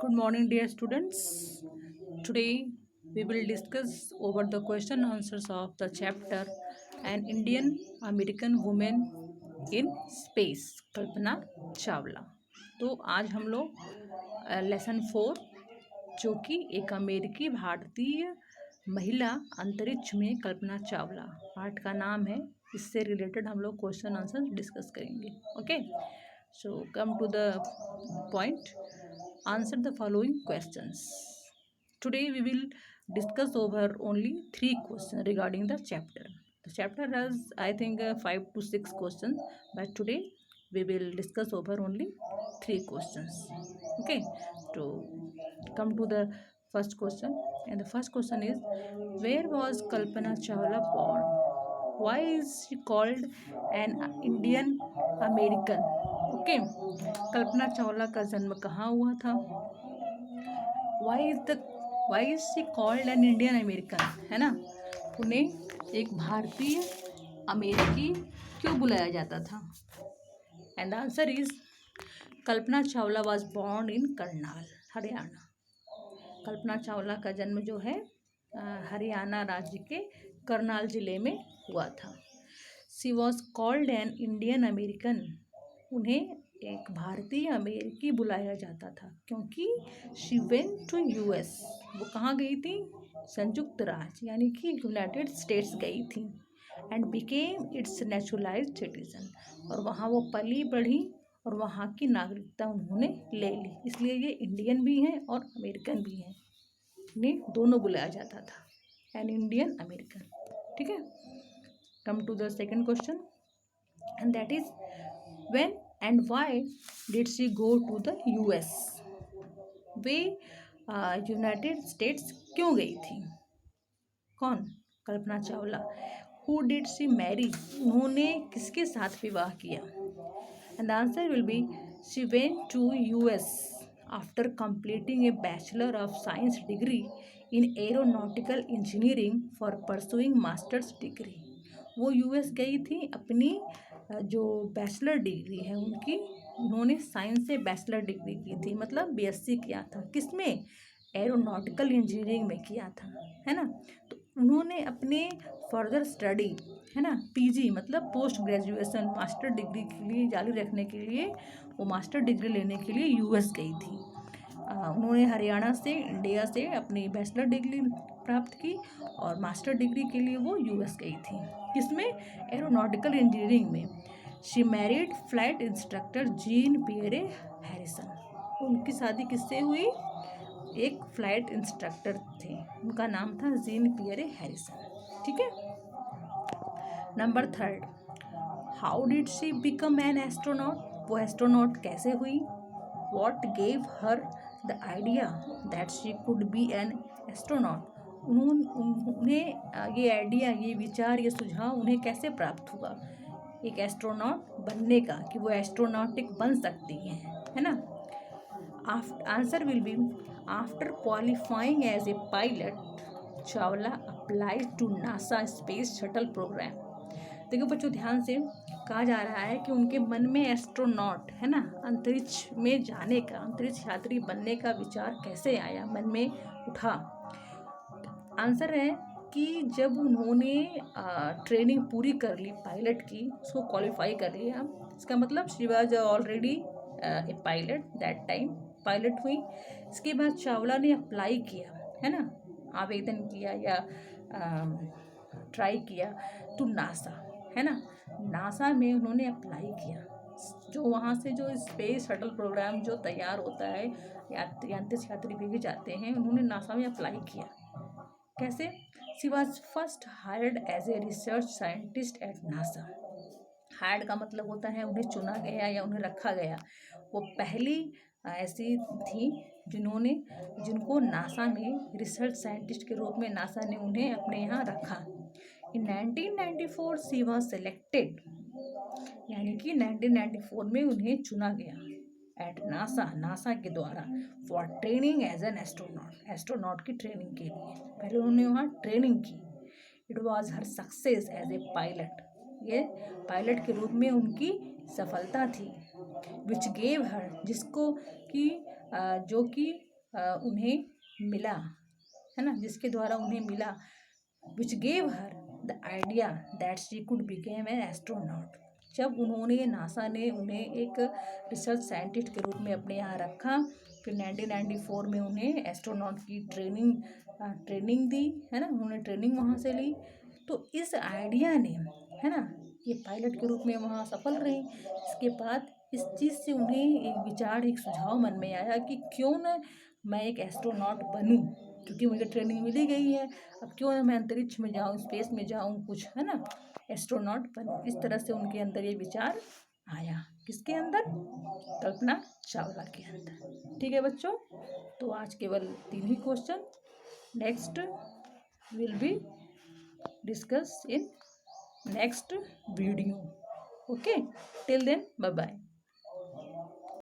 Good morning, dear students. Today we will discuss over the question answers of the chapter An Indian American Woman in Space, Kalpana Chawla. तो आज हम लोग lesson 4 जो कि एक अमेरिकी भारतीय महिला अंतरिक्ष में कल्पना चावला पाठ का नाम है, इससे रिलेटेड हम लोग क्वेश्चन आंसर डिस्कस करेंगे। Okay, so come to the point. Answer the following questions. Today we will discuss over only 3 questions regarding the chapter. The chapter has, I think, 5 to 6 questions, but today we will discuss over only 3 questions. Okay, so come to the first question, and the first question is, where was Kalpana Chawla born? Why is she called an Indian American? Okay, Kalpana Chawla का जन्म कहाँ हुआ था? Why is she called an Indian American, है ना? उन्हें एक भारतीय अमेरिकी क्यों बुलाया जाता था? And the answer is Kalpana Chawla was born in Karnal, Haryana. Kalpana Chawla का जन्म जो है हरियाणा राज्य के करनाल जिले में हुआ था। She was called an Indian American, उन्हें एक भारतीय अमेरिकी बुलाया जाता था क्योंकि शी वेंट टू यूएस। वो कहाँ गई थी? संयुक्त राज्य यानी कि यूनाइटेड स्टेट्स गई थी। And became it's naturalised citizen, और वहाँ वो पली बढ़ी और वहाँ की नागरिकता उन्होंने ले ली। इसलिए ये इंडियन भी हैं और अमेरिकन भी हैं, इन्हें दोनों बुलाया जाता था, एन इंडियन अमेरिकन। ठीक है, come to the second question, and that is when and why did she go to the US? वे यूनाइटेड स्टेट्स क्यों गई थी? कौन? Kalpana Chawla. Who did she marry? उन्होंने किसके साथ विवाह किया? And the answer will be she went to US after completing a Bachelor of Science degree in Aeronautical Engineering for pursuing master's degree. वो यूएस गई थी अपनी जो बैचलर डिग्री है उनकी, उन्होंने साइंस से बैचलर डिग्री की थी, मतलब बीएससी किया था। किसमें? एरोनॉटिकल इंजीनियरिंग में किया था, है ना? तो उन्होंने अपने फर्दर स्टडी, है ना, पीजी मतलब पोस्ट ग्रेजुएशन मास्टर डिग्री के लिए जारी रखने के लिए वो मास्टर डिग्री लेने के लिए यूएस गई थी। उन्होंने हरियाणा से, इंडिया से अपनी बैचलर डिग्री प्राप्त की और मास्टर डिग्री के लिए वो यूएस गई थी। किसमें? एरोनॉटिकल इंजीनियरिंग में। She married flight instructor Jean Pierre Harrison. उनकी शादी किससे हुई? एक फ्लाइट इंस्ट्रक्टर थे, उनका नाम था जीन पियरे हैरिसन। ठीक है, number third, how did she become an astronaut? वो एस्ट्रोनॉट कैसे हुई? What gave her the idea that she could be an astronaut? उन्हें ये आइडिया, ये विचार, ये सुझाव उन्हें कैसे प्राप्त हुआ एक एस्ट्रोनॉट बनने का, कि वो एस्ट्रोनॉटिक बन सकती हैं, है ना? Answer will be after qualifying as a pilot Chawla applies to NASA space shuttle programme. देखो बच्चों, ध्यान से कहा जा रहा है कि उनके मन में एस्ट्रोनॉट, है ना, अंतरिक्ष में जाने का, अंतरिक्ष यात्री बनने का विचार कैसे आया, मन में उठा। आंसर है कि जब उन्होंने ट्रेनिंग पूरी कर ली पायलट की, उसको क्वालिफाई कर लिया, इसका मतलब she was already A pilot that time, pilot हुई। इसके बाद चावला ने अप्लाई किया, है ना, आवेदन किया या ट्राई किया टू नासा, है ना, नासा में उन्होंने अप्लाई किया। जो वहाँ से जो स्पेस शटल प्रोग्राम जो तैयार होता है, अंतरिक्ष यात्री भेजे जाते हैं, उन्होंने नासा में अप्लाई किया। कैसे? She was first hired as a research scientist at NASA. Hired का मतलब होता है उन्हें चुना गया या उन्हें रखा गया। वो पहली ऐसी थी जिनको नासा में रिसर्च साइंटिस्ट के रूप में नासा ने उन्हें अपने यहाँ रखा। इन 1994 शी वॉज सेलेक्टेड, यानी कि 1994 में उन्हें चुना गया एट नासा के द्वारा for training as an astronaut की ट्रेनिंग के लिए। पहले उन्होंने वहाँ ट्रेनिंग की। It was her success as a pilot, ये पायलट के रूप में उनकी सफलता थी। विच गेव हर, जिसको कि जो कि उन्हें मिला, है ना, जिसके द्वारा उन्हें मिला, which gave her the idea that she could became an astronaut. जब उन्होंने, नासा ने उन्हें एक रिसर्च साइंटिस्ट के रूप में अपने यहाँ रखा, फिर 1994 में उन्हें एस्ट्रोनॉट की ट्रेनिंग दी, है ना, उन्होंने ट्रेनिंग वहाँ से ली। तो इस आइडिया ने, है ना, ये पायलट के रूप में वहाँ सफल रही। इसके बाद इस चीज़ से उन्हें एक विचार, एक सुझाव मन में आया कि क्यों न मैं एक एस्ट्रोनॉट बनूं, क्योंकि मुझे ट्रेनिंग मिली गई है, अब क्यों ना मैं अंतरिक्ष में जाऊं, स्पेस में जाऊं, कुछ, है ना, एस्ट्रोनॉट बनूं। इस तरह से उनके अंदर ये विचार आया। किसके अंदर? कल्पना चावला के अंदर। ठीक है बच्चों, तो आज केवल 3 ही question. Next will be discuss in next video. Okay, till then bye bye.